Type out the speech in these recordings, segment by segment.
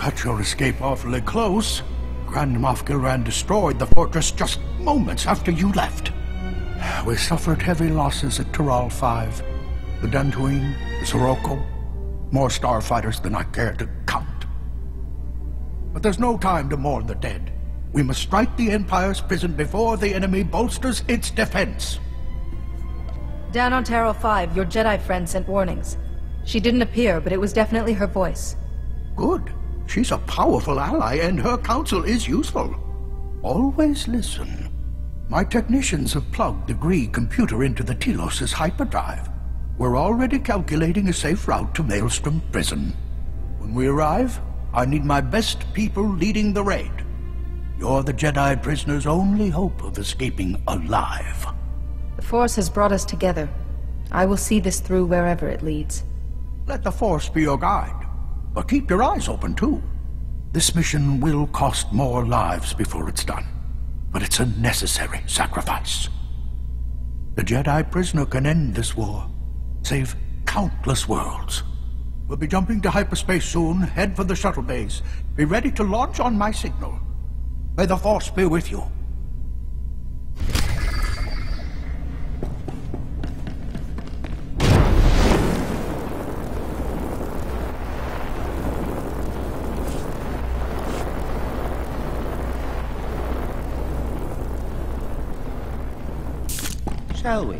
cut your escape awfully close. Grand Moff Gilran destroyed the fortress just moments after you left. We suffered heavy losses at Taral V, the Dantooine, the Sirocco, more starfighters than I care to count. But there's no time to mourn the dead. We must strike the Empire's prison before the enemy bolsters its defense. Down on Taral V, your Jedi friend sent warnings. She didn't appear, but it was definitely her voice. Good. She's a powerful ally, and her counsel is useful. Always listen. My technicians have plugged the Gree computer into the Telos' hyperdrive. We're already calculating a safe route to Maelstrom prison. When we arrive, I need my best people leading the raid. You're the Jedi prisoner's only hope of escaping alive. The Force has brought us together. I will see this through wherever it leads. Let the Force be your guide, but keep your eyes open too. This mission will cost more lives before it's done, but it's a necessary sacrifice. The Jedi prisoner can end this war, save countless worlds. We'll be jumping to hyperspace soon. Head for the shuttle base. Be ready to launch on my signal. May the Force be with you. Shall we?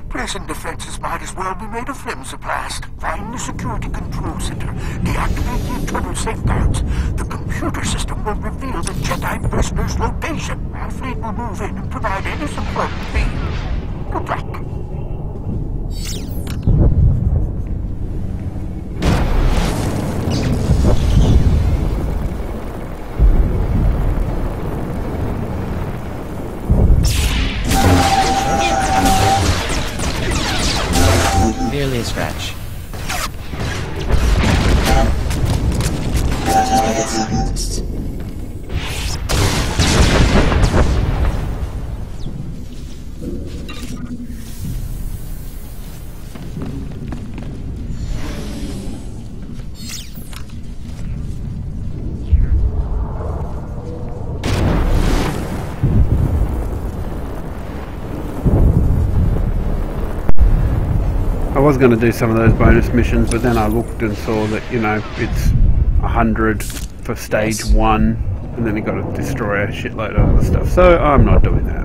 Prison defenses might as well be made of flimsiplast. Find the security control center. Deactivate the internal safeguards. The computer system will reveal the Jedi prisoner's location. Our fleet will move in and provide any support needed. Good luck. Merely a scratch. I was going to do some of those bonus missions, but then I looked and saw that, you know, it's 100 for stage 1, and then you got to destroy a shitload of other stuff, so I'm not doing that.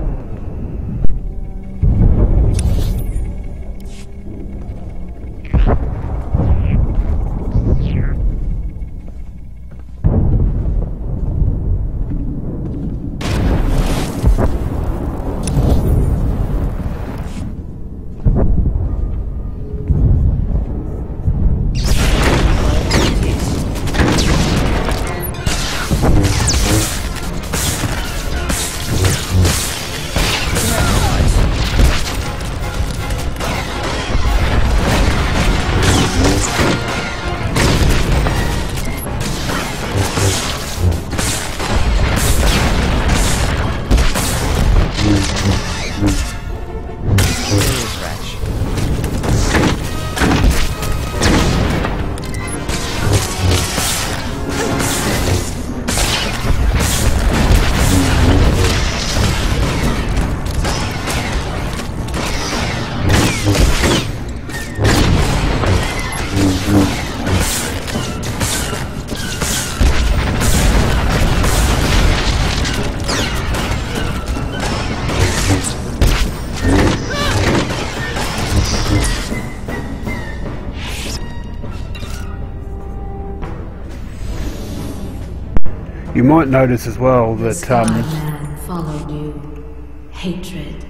You might notice as well that Man followed you. Hatred.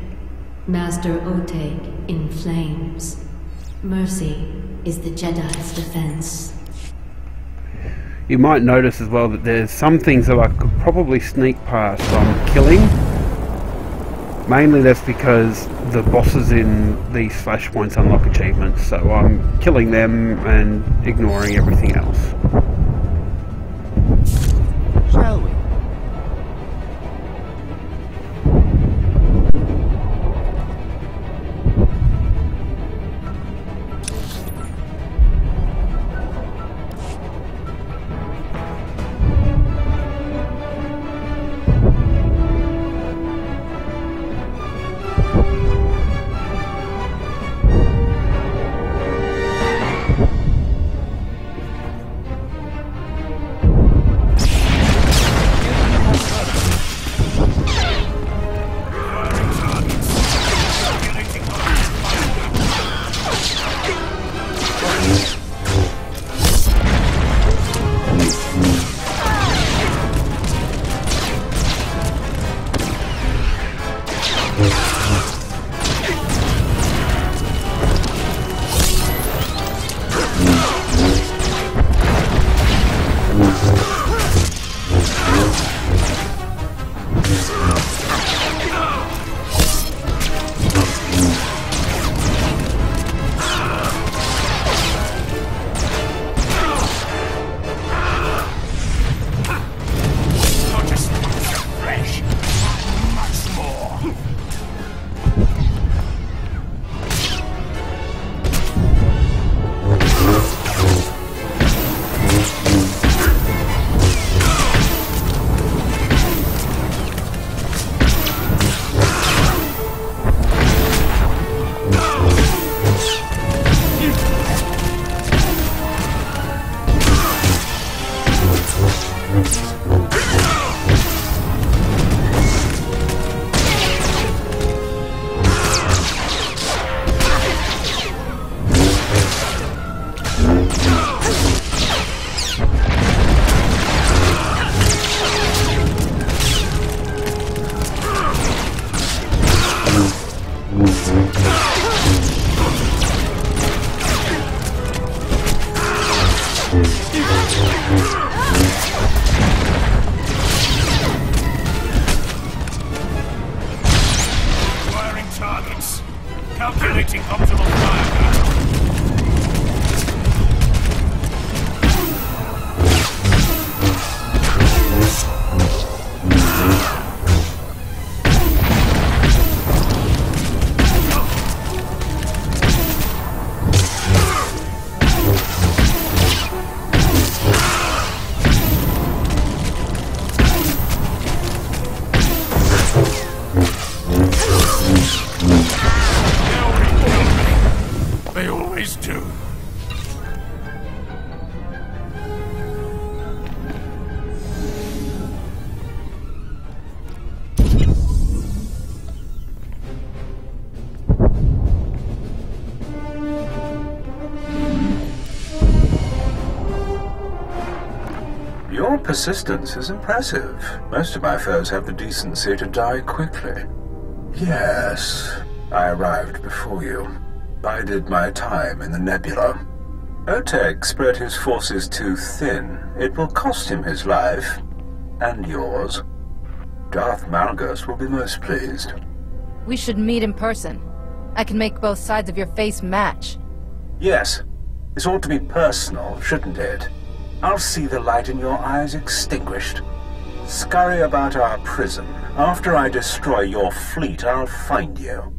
Master Oteg in flames. Mercy is the Jedi's defense. you might notice as well that there's some things that I could probably sneak past from killing. Mainly that's because the bosses in these Flashpoints unlock achievements, so I'm killing them and ignoring everything else. Shall we? Calculating optimal firepower. They always do. Your persistence is impressive. Most of my foes have the decency to die quickly. Yes, I arrived before you. Bided my time in the nebula. Oteg spread his forces too thin. It will cost him his life. And yours. Darth Malgus will be most pleased. We should meet in person. I can make both sides of your face match. Yes. This ought to be personal, shouldn't it? I'll see the light in your eyes extinguished. Scurry about our prison. After I destroy your fleet, I'll find you.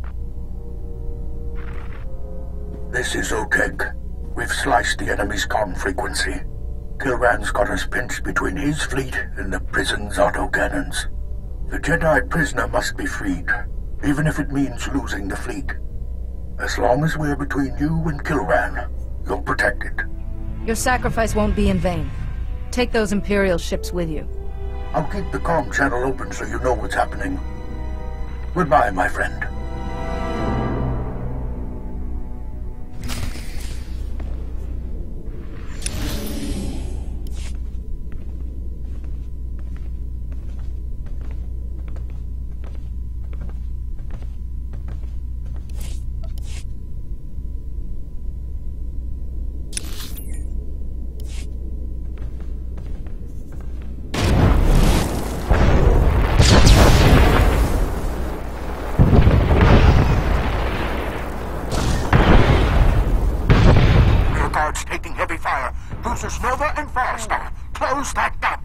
This is Oteg. We've sliced the enemy's comm frequency. Kilran's got us pinched between his fleet and the prison's autocannons. The Jedi prisoner must be freed, even if it means losing the fleet. As long as we're between you and Kilran, you're protected. Your sacrifice won't be in vain. Take those Imperial ships with you. I'll keep the comm channel open so you know what's happening. Goodbye, my friend. Cruisers Nova and Firestar. Close that gap.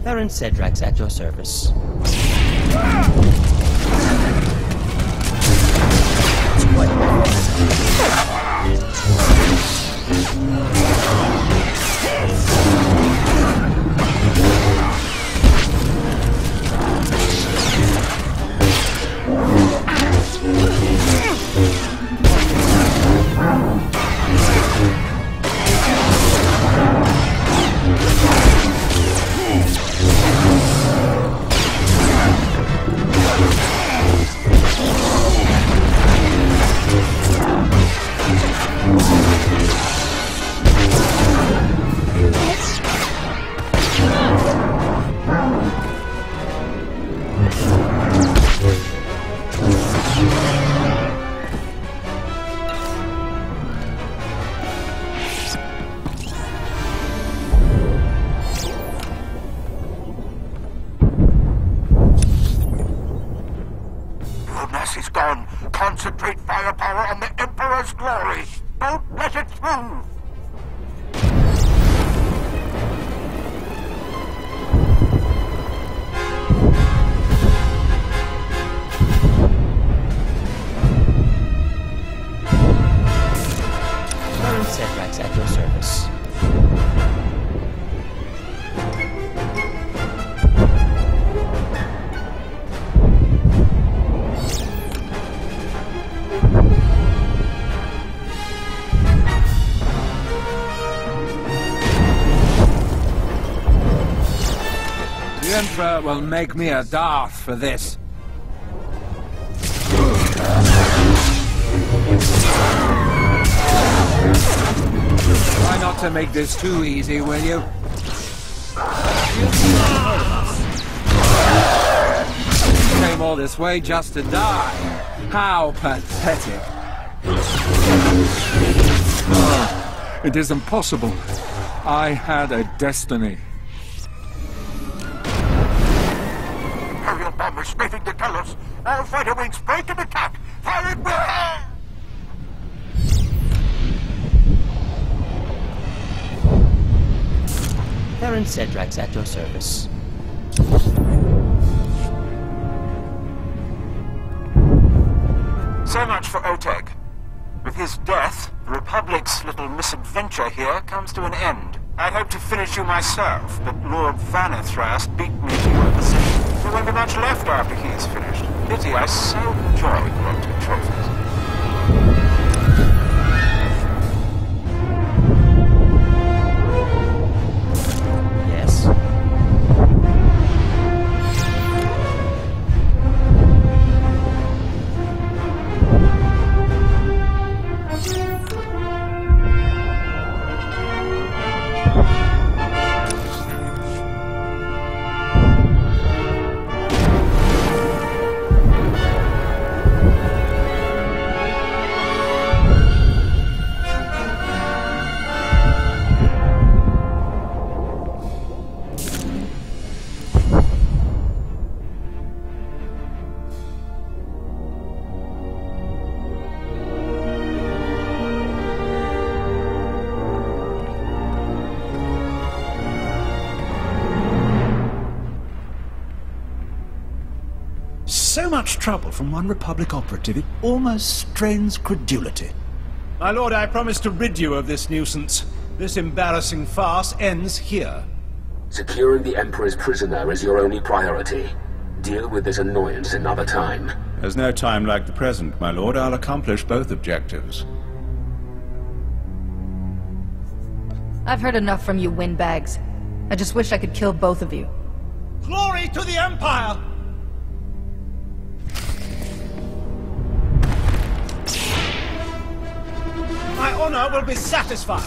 Baron Cedrax at your service. Is gone. Concentrate firepower on the Emperor's glory. Don't let it through. Baron Cedrax at your service. The Emperor will make me a Darth for this. Try not to make this too easy, will you? Came all this way just to die. How pathetic. It isn't possible. I had a destiny. Imperial bombers strafing the colors. All fighter wings break and attack. Fire it well! Baron Cedrax at your service. So much for Oteg. With his death, the Republic's little misadventure here comes to an end. I'd hoped to finish you myself, but Lord Vanithrast beat me to your position. There won't be much left after he is finished. Pity, I so enjoy collecting trophies. So much trouble from one Republic operative, it almost strains credulity. My lord, I promise to rid you of this nuisance. This embarrassing farce ends here. Securing the Emperor's prisoner is your only priority. Deal with this annoyance another time. There's no time like the present, my lord. I'll accomplish both objectives. I've heard enough from you windbags. I just wish I could kill both of you. Glory to the Empire! My honor will be satisfied.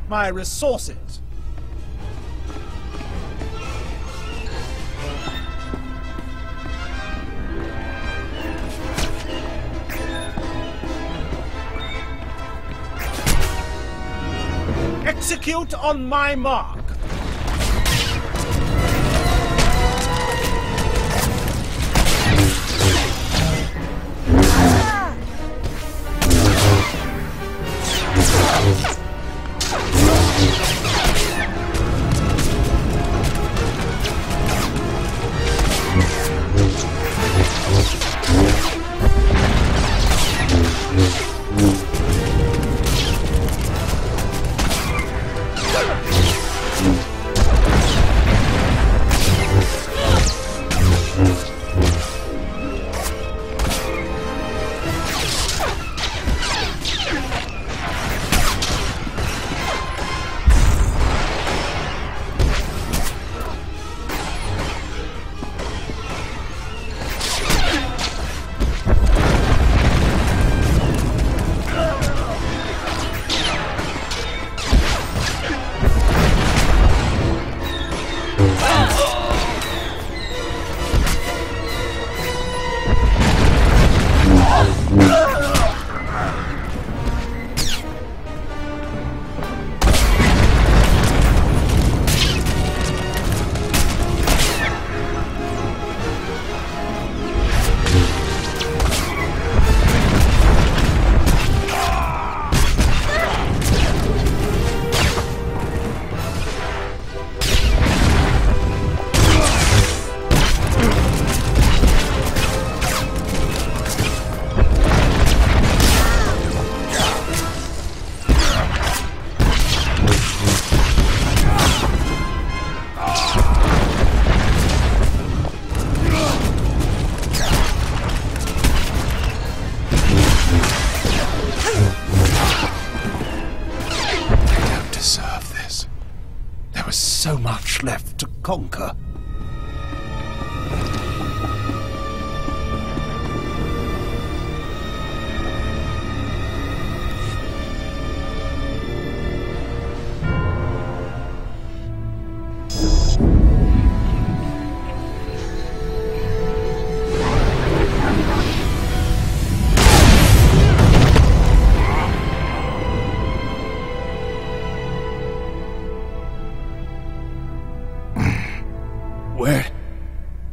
My resources. Execute on my mark. So much left to conquer.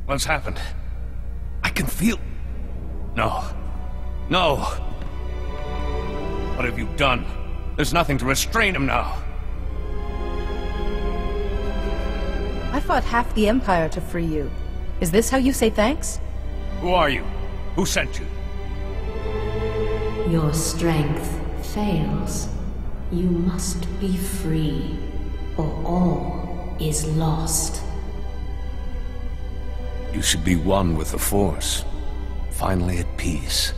What's happened? I can feel... No. No! What have you done? There's nothing to restrain him now. I fought half the Empire to free you. Is this how you say thanks? Who are you? Who sent you? Your strength fails. You must be free, or all is lost. You should be one with the Force. Finally at peace.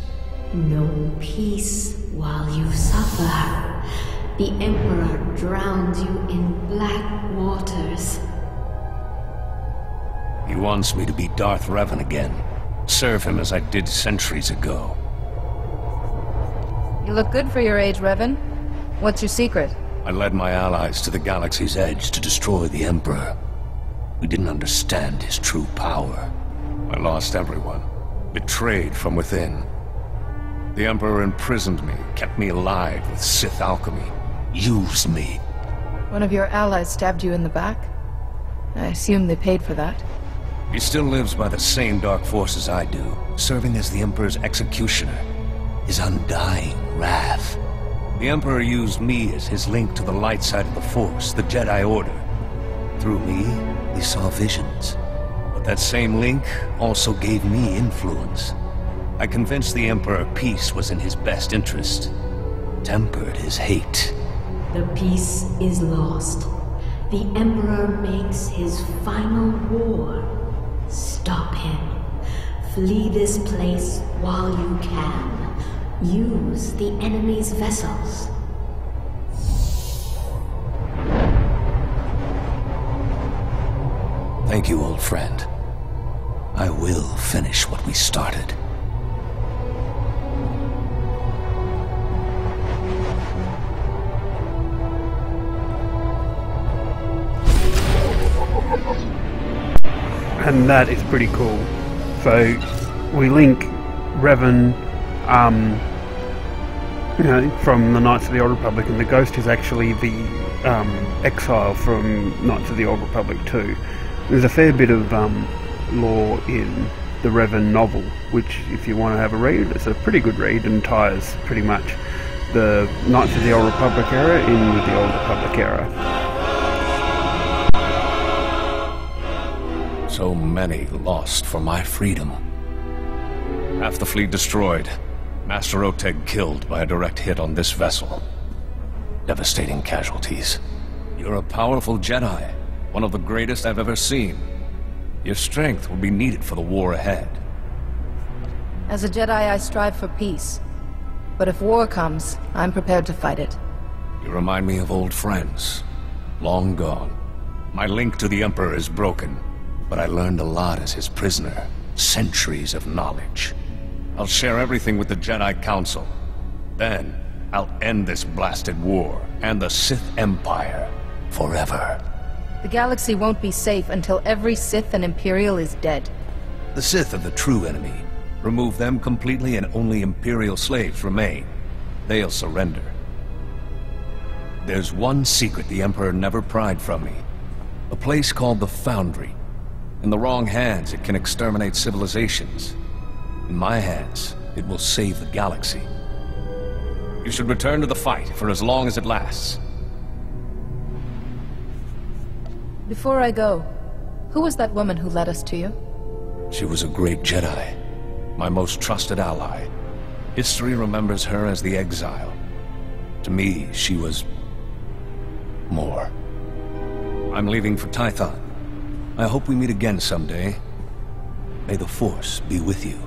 No peace while you suffer. The Emperor drowned you in black waters. He wants me to be Darth Revan again. Serve him as I did centuries ago. You look good for your age, Revan. What's your secret? I led my allies to the galaxy's edge to destroy the Emperor. We didn't understand his true power. I lost everyone, betrayed from within. The Emperor imprisoned me, kept me alive with Sith alchemy, used me. One of your allies stabbed you in the back? I assume they paid for that. He still lives by the same dark forces I do, serving as the Emperor's executioner, his undying wrath. The Emperor used me as his link to the light side of the Force, the Jedi Order. Through me, he saw visions. But that same link also gave me influence. I convinced the Emperor peace was in his best interest, tempered his hate. The peace is lost. The Emperor makes his final war. Stop him. Flee this place while you can. Use the enemy's vessels. Thank you, old friend. I will finish what we started. And that is pretty cool. So we link Revan, from the Knights of the Old Republic, and the Ghost is actually the exile from Knights of the Old Republic too. There's a fair bit of lore in the Revan novel, which, if you want to have a read, it's a pretty good read and ties pretty much the Knights of the Old Republic era in with the Old Republic era. So many lost for my freedom. Half the fleet destroyed. Master Oteg killed by a direct hit on this vessel. Devastating casualties. You're a powerful Jedi. One of the greatest I've ever seen. Your strength will be needed for the war ahead. As a Jedi, I strive for peace. But if war comes, I'm prepared to fight it. You remind me of old friends. Long gone. My link to the Emperor is broken. But I learned a lot as his prisoner. Centuries of knowledge. I'll share everything with the Jedi Council. Then, I'll end this blasted war, and the Sith Empire, forever. The galaxy won't be safe until every Sith and Imperial is dead. The Sith are the true enemy. Remove them completely and only Imperial slaves remain. They'll surrender. There's one secret the Emperor never pried from me. A place called the Foundry. In the wrong hands, it can exterminate civilizations. In my hands, it will save the galaxy. You should return to the fight for as long as it lasts. Before I go, who was that woman who led us to you? She was a great Jedi, my most trusted ally. History remembers her as the Exile. To me, she was more. I'm leaving for Tython. I hope we meet again someday. May the Force be with you.